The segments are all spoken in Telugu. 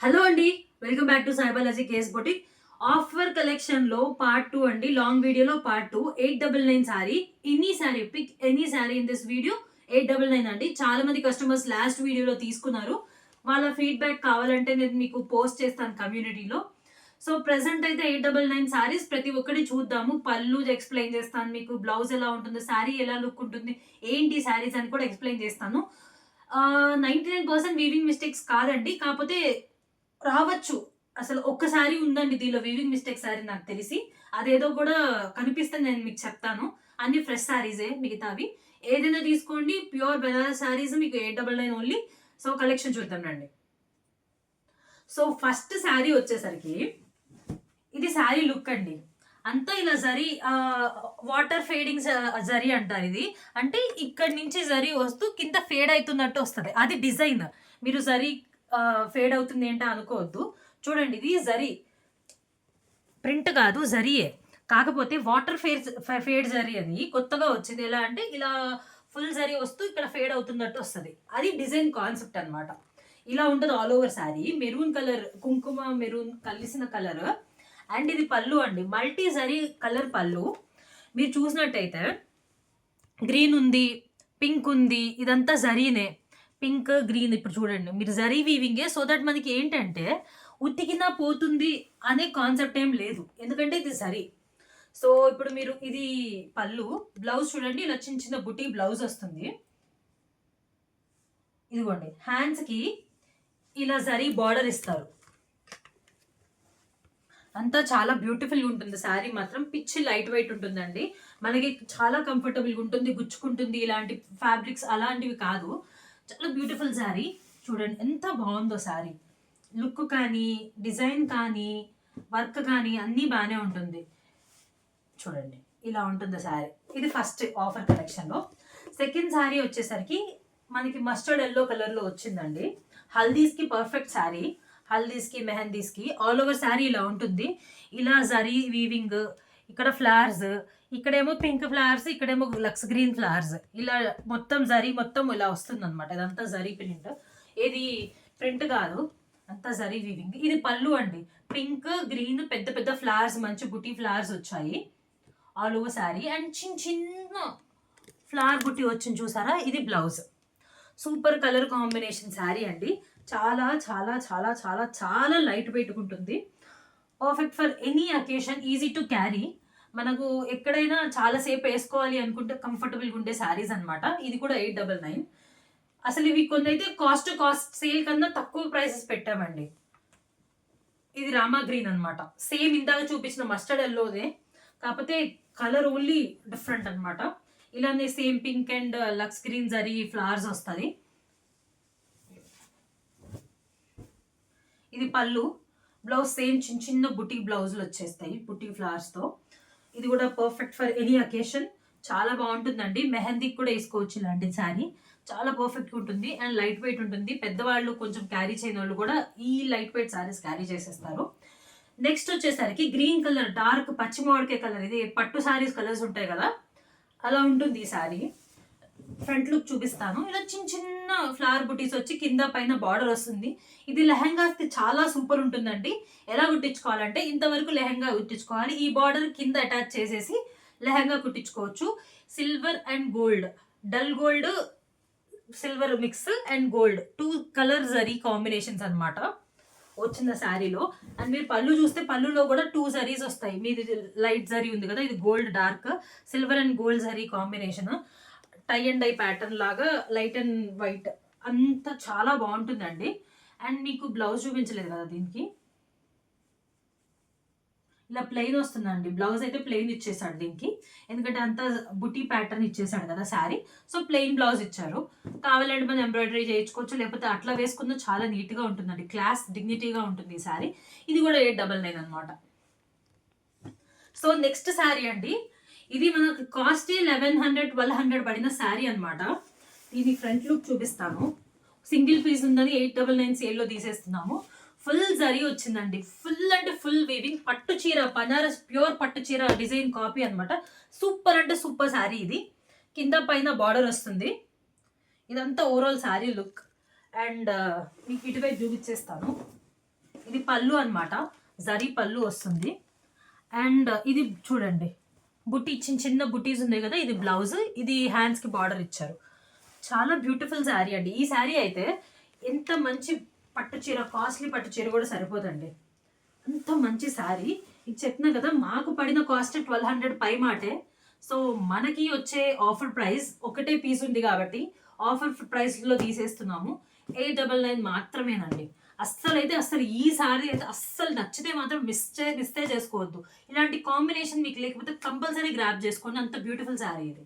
హలో అండి, వెల్కమ్ బ్యాక్ టు సాయిబాలాజీ కేస్ బొటిక్. ఆఫర్ కలెక్షన్ లో పార్ట్ 2 అండి. లాంగ్ వీడియోలో part 2 899 sari. Any sari pick any sari in this video 899 అండి. చాలా మంది కస్టమర్స్ లాస్ట్ వీడియోలో తీసుకున్నారు. వాళ్ళ ఫీడ్బ్యాక్ కావాలంటే నేను మీకు పోస్ట్ చేస్తాను కమ్యూనిటీలో. సో ప్రెసెంట్ అయితే 899 సారీస్ ప్రతి ఒక్కటి చూద్దాము. పళ్ళు ఎక్స్ప్లెయిన్ చేస్తాను, మీకు బ్లౌజ్ ఎలా ఉంటుంది, సారీ ఎలా లుక్ ఉంటుంది, ఏంటి సారీస్ అని కూడా ఎక్స్ప్లెయిన్ చేస్తాను. 99% వీవింగ్ మిస్టేక్స్ కాదండి, కాకపోతే రావచ్చు. అసలు ఒక్కసారి ఉందండి దీనిలో వీవింగ్ మిస్టేక్ సారీ నాకు తెలిసి. అదేదో కూడా కనిపిస్తే నేను మీకు చెప్తాను. అన్ని ఫ్రెష్ సారీసే మిగతావి. ఏదైనా తీసుకోండి, ప్యూర్ బెనారస్ సారీస్ మీకు 899 ఓన్లీ. సో కలెక్షన్ చూద్దాం రండి. సో ఫస్ట్ శారీ వచ్చేసరికి ఇది శారీ లుక్ అండి. అంతా ఇలా జరీ వాటర్ ఫేడింగ్ జరీ అంటారు ఇది. అంటే ఇక్కడి నుంచి జరీ వస్తూ కింద ఫేడ్ అవుతున్నట్టు వస్తుంది, అది డిజైన్. మీరు జరీ ఫేడ్ అవుతుంది ఏంటో అనుకోవద్దు. చూడండి, ఇది జరీ ప్రింట్ కాదు, జరీయే. కాకపోతే వాటర్ ఫేడ్ జరీ అని కొత్తగా వచ్చింది. ఎలా అంటే ఇలా ఫుల్ జరీ వస్తూ ఇక్కడ ఫేడ్ అవుతున్నట్టు వస్తుంది, అది డిజైన్ కాన్సెప్ట్ అనమాట. ఇలా ఉంటుంది all over sari. Maroon colour, కుంకుమ మెరూన్ కలిసిన కలర్. అండ్ ఇది పళ్ళు అండి, మల్టీ జరీ కలర్ పళ్ళు. మీరు చూసినట్టయితే గ్రీన్ ఉంది, పింక్ ఉంది, ఇదంతా జరీనే. పింక్ గ్రీన్ ఇప్పుడు చూడండి, మీరు జరీ వీవింగే. సో దట్ మనకి ఏంటంటే ఉతికినా పోతుంది అనే కాన్సెప్ట్ ఏం లేదు, ఎందుకంటే ఇది జరీ. సో ఇప్పుడు మీరు ఇది పళ్ళు. బ్లౌజ్ చూడండి, ఇలా చిన్న చిన్న బుటీ బ్లౌజ్ వస్తుంది. ఇదిగోండి, హ్యాండ్స్కి ఇలా జరీ బార్డర్ ఇస్తారు. అంతా చాలా బ్యూటిఫుల్గా ఉంటుంది శారీ. మాత్రం పిచ్చి లైట్ వెయిట్ ఉంటుందండి, మనకి చాలా కంఫర్టబుల్గా ఉంటుంది, గుచ్చుకుంటుంది. ఇలాంటి ఫ్యాబ్రిక్స్ అలాంటివి కాదు, చాలా బ్యూటిఫుల్ శారీ. చూడండి ఎంత బాగుందో శారీ. లుక్ కానీ, డిజైన్ కానీ, వర్క్ కానీ అన్నీ బాగానే ఉంటుంది. చూడండి ఇలా ఉంటుంది శారీ. ఇది ఫస్ట్ ఆఫర్ కలెక్షన్లో. సెకండ్ శారీ వచ్చేసరికి మనకి మస్టర్డ్ ఎల్లో కలర్లో వచ్చిందండి. హల్దీస్కి పర్ఫెక్ట్ శారీ. హల్దీస్కి, మెహందీస్కి ఆల్ ఓవర్ శారీ ఇలా ఉంటుంది. ఇలా జరీ వీవింగ్, ఇక్కడ ఫ్లవర్స్, ఇక్కడేమో పింక్ ఫ్లవర్స్, ఇక్కడేమో లక్స్ గ్రీన్ ఫ్లవర్స్. ఇలా మొత్తం జరీ మొత్తం ఇలా వస్తుంది అనమాట. ఇదంతా జరీ ప్రింట్, ఇది ప్రింట్ కాదు, అంతా జరీ వీవింగ్. ఇది పళ్ళు అండి, పింక్ గ్రీన్ పెద్ద పెద్ద ఫ్లవర్స్, మంచి బుటీ ఫ్లవర్స్ వచ్చాయి ఆల్ ఓవర్ శారీ. అండ్ చిన్న చిన్న ఫ్లవర్ బుట్టి వచ్చింది చూసారా, ఇది blouse. Super colour combination sari అండి. చాలా చాలా చాలా చాలా చాలా లైట్ వెయిట్ ఉంటుంది. Perfect for any occasion, easy to carry. మనకు ఎక్కడైనా చాలాసేపు వేసుకోవాలి అనుకుంటే కంఫర్టబుల్గా ఉండే శారీస్ అనమాట. ఇది కూడా 899. అసలు ఇవి కొన్ని అయితే కాస్ట్ సేల్ కన్నా తక్కువ ప్రైసెస్ పెట్టామండి. ఇది రామా గ్రీన్ అనమాట, సేమ్ ఇందాక చూపించిన మస్టర్డ్ ఎల్లోదే, కాకపోతే కలర్ ఓన్లీ డిఫరెంట్ అనమాట. ఇలానే సేమ్ పింక్ అండ్ లక్స్ గ్రీన్ జరీ ఫ్లవర్స్ వస్తుంది. ఇది పళ్ళు. బ్లౌజ్ సేమ్ చిన్న చిన్న బుటీ బ్లౌజులు వచ్చేస్తాయి బుటీ ఫ్లవర్స్తో. ఇది కూడా పర్ఫెక్ట్ ఫర్ ఎనీ అకేషన్, చాలా బాగుంటుందండి. మెహందీకి కూడా వేసుకోవచ్చు ఇలాంటి శారీ, చాలా పర్ఫెక్ట్గా ఉంటుంది. అండ్ లైట్ వెయిట్ ఉంటుంది. పెద్దవాళ్ళు కొంచెం క్యారీ చేయని వాళ్ళు కూడా ఈ లైట్ వెయిట్ శారీస్ క్యారీ చేసేస్తారు. నెక్స్ట్ వచ్చేసరికి గ్రీన్ కలర్, డార్క్ పచ్చి మామిడికాయ కలర్. ఇది పట్టు శారీస్ కలర్స్ ఉంటాయి కదా, అలా ఉంటుంది ఈ శారీ. ఫ్రంట్ లుక్ చూపిస్తాను. ఇలా చిన్న చిన్న ఫ్లవర్ బుటీస్ వచ్చి కింద పైన బార్డర్ వస్తుంది. ఇది లెహంగాస్కి చాలా సూపర్ ఉంటుందండి. ఎలా కుట్టించుకోవాలంటే ఇంతవరకు లెహంగా కుట్టించుకోవాలి, ఈ బార్డర్ కింద అటాచ్ చేసేసి లెహంగా కుట్టించుకోవచ్చు. Silver and gold, dull gold silver mix and gold, 2 colour zari combinations అనమాట వచ్చిన శారీలో. అండ్ మీరు పళ్ళు చూస్తే పళ్ళులో కూడా 2 జరీస్ వస్తాయి. మీది లైట్ జరీ ఉంది కదా, ఇది gold dark, silver and gold zari combination. Tie and dye pattern లాగా లైట్ అండ్ వైట్, అంతా చాలా బాగుంటుందండి. అండ్ మీకు బ్లౌజ్ చూపించలేదు కదా దీనికి, ఇలా ప్లెయిన్ వస్తుందండి. బ్లౌజ్ అయితే ప్లెయిన్ ఇచ్చేసాడు దీనికి, ఎందుకంటే అంతా బుటీ ప్యాటర్న్ ఇచ్చేసాడు కదా శారీ. సో ప్లెయిన్ బ్లౌజ్ ఇచ్చారు. కావాలంటే మనం ఎంబ్రాయిడరీ చేయించుకోవచ్చు, లేకపోతే అట్లా వేసుకున్న చాలా నీట్గా ఉంటుందండి, క్లాస్ డిగ్నిటీగా ఉంటుంది ఈ శారీ. ఇది కూడా 899 అనమాట. సో నెక్స్ట్ శారీ అండి, ఇది మనకు కాస్ట్ 1100-1200 పడిన శారీ అనమాట. దీని ఫ్రంట్ లుక్ చూపిస్తాను. సింగిల్ పీస్ ఉందని 899 సేల్లో తీసేస్తున్నాము. ఫుల్ జరీ వచ్చిందండి, ఫుల్ అంటే ఫుల్ వీవింగ్. పట్టు చీర, బనారస్ ప్యూర్ పట్టు చీర డిజైన్ కాపీ అనమాట. సూపర్ అంటే సూపర్ శారీ ఇది. కింద పైన బార్డర్ వస్తుంది. ఇదంతా ఓవరాల్ శారీ లుక్. అండ్ మీకు ఇటువైపు చూపించేస్తాను. ఇది పళ్ళు అన్నమాట, జరీ పళ్ళు వస్తుంది. అండ్ ఇది చూడండి, బుట్టి చిన్న చిన్న బుటీస్ ఉన్నాయి కదా, ఇది బ్లౌజ్, ఇది హ్యాండ్స్కి బార్డర్ ఇచ్చారు. చాలా బ్యూటిఫుల్ శారీ అండి. ఈ శారీ అయితే ఎంత మంచి పట్టు చీర, కాస్ట్లీ పట్టు చీర కూడా సరిపోదండి, అంత మంచి శారీ. ఇది చెప్పినా కదా, మాకు పడిన కాస్ట్ 1200 పై మాటే. సో మనకి వచ్చే ఆఫర్ ప్రైస్ ఒకటే పీస్ ఉంది కాబట్టి ఆఫర్ ప్రైస్లో తీసేస్తున్నాము. 899 మాత్రమేనండి. అస్సలు ఈ సారీ అయితే అస్సలు నచ్చితే మాత్రం మిస్టే చేసుకోవద్దు. ఇలాంటి కాంబినేషన్ మీకు లేకపోతే కంపల్సరీ గ్రాప్ చేసుకోండి, అంత బ్యూటిఫుల్ శారీ ఇది.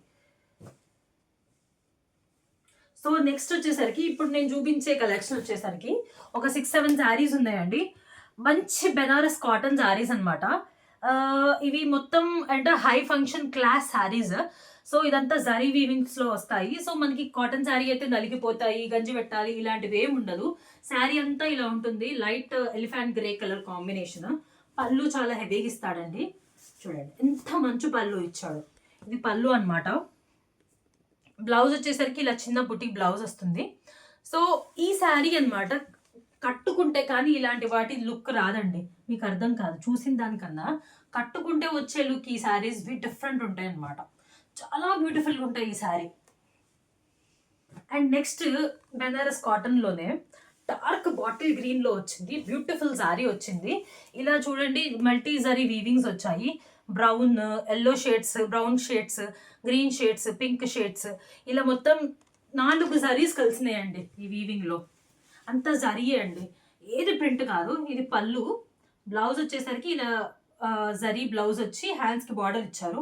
సో నెక్స్ట్ వచ్చేసరికి ఇప్పుడు నేను చూపించే కలెక్షన్ వచ్చేసరికి ఒక 6-7 శారీస్ ఉన్నాయండి. మంచి బెనారస్ కాటన్ శారీస్ అనమాట. ఇవి మొత్తం అంటే high function class saris. So ఇదంతా జరీ వీవింగ్స్లో వస్తాయి. సో మనకి కాటన్ శారీ అయితే నలిగిపోతాయి, గంజి పెట్టాలి, ఇలాంటివి ఏమి ఉండదు. శారీ అంతా ఇలా ఉంటుంది, light elephant grey colour combination. పళ్ళు చాలా హెవీగా ఇస్తాడండి, చూడండి ఎంత మంచి పళ్ళు ఇచ్చాడు. ఇది పళ్ళు అనమాట. బ్లౌజ్ వచ్చేసరికి ఇలా చిన్న బుటిక్ బ్లౌజ్ వస్తుంది. సో ఈ శారీ అనమాట కట్టుకుంటే కానీ ఇలాంటి వాటి లుక్ రాదండి, మీకు అర్థం కాదు. చూసిన దానికన్నా కట్టుకుంటే వచ్చే లుక్ ఈ శారీస్ డిఫరెంట్ ఉంటాయి అనమాట. చాలా బ్యూటిఫుల్గా ఉంటాయి ఈ శారీ. అండ్ నెక్స్ట్ బెనారస్ కాటన్లోనే డార్క్ బాటిల్ గ్రీన్లో వచ్చింది, బ్యూటిఫుల్ శారీ వచ్చింది. ఇలా చూడండి, మల్టీ జరీ వీవింగ్స్ వచ్చాయి. Brown, yellow shades, brown shades, green shades, pink shades, ఇలా మొత్తం 4 జరీస్ కలిసినాయండి ఈ వీవింగ్లో. అంత జరీయే అండి, ఏది ప్రింట్ కాదు. ఇది పళ్ళు. బ్లౌజ్ వచ్చేసరికి ఇలా జరీ బ్లౌజ్ వచ్చి హ్యాండ్స్కి బార్డర్ ఇచ్చారు.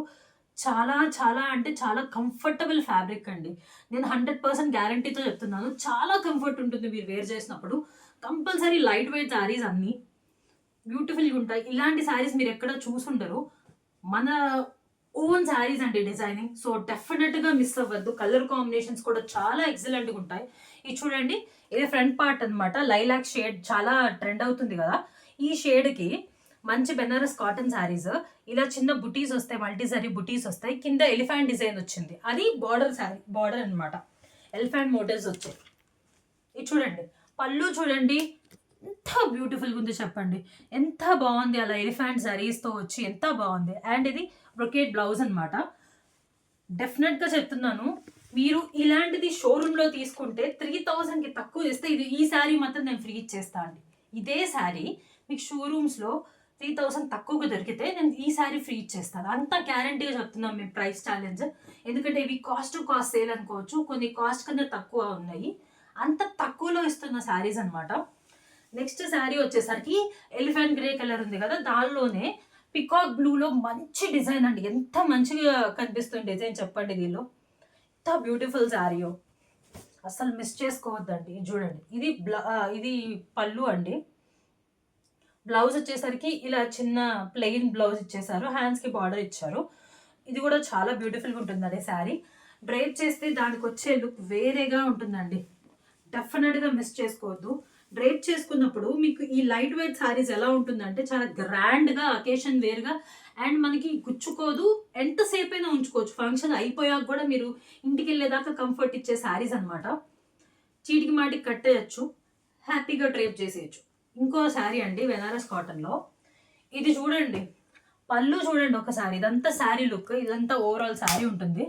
చాలా చాలా అంటే చాలా కంఫర్టబుల్ ఫ్యాబ్రిక్ అండి. నేను 100% గ్యారంటీతో చెప్తున్నాను, చాలా కంఫర్ట్ ఉంటుంది మీరు వేర్ చేసినప్పుడు. కంపల్సరీ లైట్ వెయిట్ శారీస్ అన్నీ బ్యూటిఫుల్గా ఉంటాయి. ఇలాంటి శారీస్ మీరు ఎక్కడ చూసుండరు, మన ఓన్ శారీస్ అండి డిజైనింగ్. సో డెఫినెట్గా మిస్ అవ్వద్దు. కలర్ కాంబినేషన్స్ కూడా చాలా ఎక్సలెంట్గా ఉంటాయి. ఇది చూడండి, ఇది ఫ్రంట్ పార్ట్ అనమాట. లైలాక్ షేడ్ చాలా ట్రెండ్ అవుతుంది కదా, ఈ షేడ్కి మంచి బెనారస్ కాటన్ శారీస్. ఇలా చిన్న బుటీస్ వస్తాయి, మల్టీ జరీ బుటీస్ వస్తాయి. కింద ఎలిఫెంట్ డిజైన్ వచ్చింది, అది బార్డర్ శారీ, బార్డర్ అనమాట. ఎలిఫెంట్ మోటివ్స్ వచ్చాయి. ఇది చూడండి, పళ్ళు చూడండి ఎంత బ్యూటిఫుల్గా ఉంది చెప్పండి, ఎంత బాగుంది. అలా ఎలిఫెంట్ జరీస్తో వచ్చి ఎంత బాగుంది. అండ్ ఇది బ్రొకేట్ బ్లౌజ్ అనమాట. డెఫినెట్గా చెప్తున్నాను, మీరు ఇలాంటిది షోరూంలో తీసుకుంటే 3000కి తక్కువ చేస్తే ఈ శారీ మాత్రం నేను ఫ్రీ ఇచ్చేస్తా అండి. ఇదే శారీ మీకు షోరూమ్స్లో 3000 తక్కువగా దొరికితే నేను ఈ శారీ ఫ్రీ ఇచ్చేస్తాను, అంత గ్యారంటీగా చెప్తున్నాం మేము. ప్రైస్ ఛాలెంజ్, ఎందుకంటే ఇవి కాస్ట్ టు కాస్ట్ సేల్ అనుకోవచ్చు, కొన్ని కాస్ట్ కన్నా తక్కువ ఉన్నాయి. అంత తక్కువలో ఇస్తున్న శారీస్ అనమాట. నెక్స్ట్ శారీ వచ్చేసరికి ఎలిఫెంట్ గ్రే కలర్ ఉంది కదా, దానిలోనే పికాక్ బ్లూలో మంచి డిజైన్ అండి. ఎంత మంచిగా కనిపిస్తుంది డిజైన్ చెప్పండి. దీనిలో ఎంత బ్యూటిఫుల్ శారీయో, అసలు మిస్ చేసుకోవద్దండి. చూడండి, ఇది పళ్ళు అండి. బ్లౌజ్ వచ్చేసరికి ఇలా చిన్న ప్లెయిన్ బ్లౌజ్ ఇచ్చేసారు, హ్యాండ్స్కి బార్డర్ ఇచ్చారు. ఇది కూడా చాలా బ్యూటిఫుల్గా ఉంటుంది అదే శారీ. డ్రైప్ చేస్తే దానికి వచ్చే లుక్ వేరేగా ఉంటుందండి, డెఫినెట్గా మిస్ చేసుకోవద్దు. డ్రైప్ చేసుకున్నప్పుడు మీకు ఈ లైట్ వెయిట్ శారీస్ ఎలా ఉంటుందంటే చాలా గ్రాండ్గా, అకేషన్ వేర్గా, అండ్ మనకి గుచ్చుకోదు, ఎంతసేపు అయినా ఉంచుకోవచ్చు. ఫంక్షన్ అయిపోయాక కూడా మీరు ఇంటికి వెళ్ళేదాకా కంఫర్ట్ ఇచ్చే శారీస్ అనమాట. చీటికి మాటికి కట్టేయచ్చు, హ్యాపీగా డ్రైప్ చేసేయచ్చు. ఇంకో శారీ అండి బెనారస్ కాటన్లో. ఇది చూడండి, పళ్ళు చూడండి ఒకసారి. ఇదంతా శారీ లుక్, ఇదంతా ఓవరాల్ శారీ ఉంటుంది.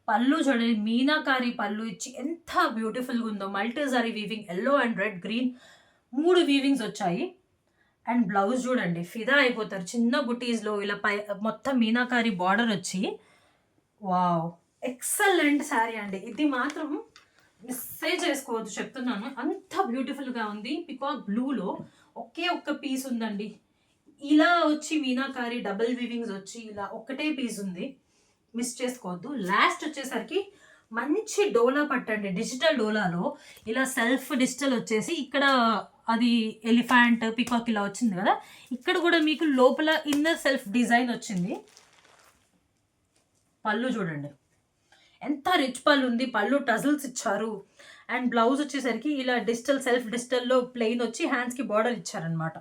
పళ్ళు చూడండి, మీనాకారి పళ్ళు ఇచ్చి ఎంత బ్యూటిఫుల్గా ఉందో. Multi zari weaving, yellow and red, green 3 వీవింగ్స్ వచ్చాయి. అండ్ బ్లౌజ్ చూడండి, ఫిదా అయిపోతారు. చిన్న బుటీస్లో ఇలా మొత్తం మీనాకారి బార్డర్ వచ్చి, వావ్ ఎక్సలెంట్ శారీ అండి. ఇది మాత్రం మిస్సే చేసుకోవద్దు చెప్తున్నాను, అంత బ్యూటిఫుల్గా ఉంది. పికాక్ బ్లూలో ఒకే ఒక్క పీస్ ఉందండి. ఇలా వచ్చి మీనాకారి డబుల్ వీవింగ్స్ వచ్చి ఇలా ఒక్కటే పీస్ ఉంది, మిస్ చేసుకోవద్దు. లాస్ట్ వచ్చేసరికి మంచి డోలా పట్టండి, డిజిటల్ డోలాలో ఇలా సెల్ఫ్ డిజిటల్ వచ్చేసి ఇక్కడ అది ఎలిఫెంట్ పికాక్ ఇలా వచ్చింది కదా, ఇక్కడ కూడా మీకు లోపల ఇన్నర్ సెల్ఫ్ డిజైన్ వచ్చింది. పళ్ళు చూడండి ఎంత రిచ్ పళ్ళు ఉంది, పళ్ళు టజల్స్ ఇచ్చారు. అండ్ బ్లౌజ్ వచ్చేసరికి ఇలా డిజిటల్ సెల్ఫ్ డిజిటల్లో ప్లెయిన్ వచ్చి హ్యాండ్స్కి బార్డర్ ఇచ్చారనమాట.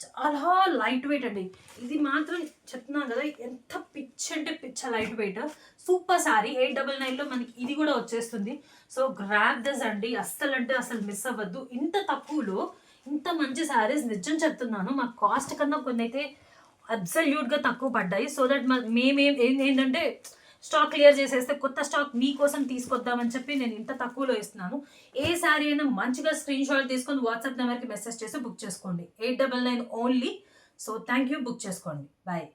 చాలా లైట్ వెయిట్ అండి. ఇది మాత్రం చెప్తున్నాను కదా, ఎంత పిచ్ అంటే పిచ్చ లైట్ వెయిట్, సూపర్ శారీ. 899లో మనకి ఇది కూడా వచ్చేస్తుంది. సో గ్రాబ్ దిస్ అండి, అస్సలు అంటే అసలు మిస్ అవ్వద్దు. ఇంత తక్కువలో ఇంత మంచి శారీస్ నిజం చెప్తున్నాను, మా కాస్ట్ కన్నా కొన్ని అయితే అబ్సల్యూట్గా తక్కువ పడ్డాయి. సో దట్ ఏంటంటే స్టాక్ క్లియర్ చేసేస్తే కొత్త స్టాక్ మీకోసం తీసుకొద్దామని చెప్పి నేను ఇంత తక్కువలో ఇస్తున్నాను. ఏ శారీ అయినా మంచిగా స్క్రీన్ షాట్ తీసుకొని వాట్సాప్ నెంబర్కి మెసేజ్ చేసి బుక్ చేసుకోండి. 899 only. So thank you, book చేసుకోండి. బాయ్.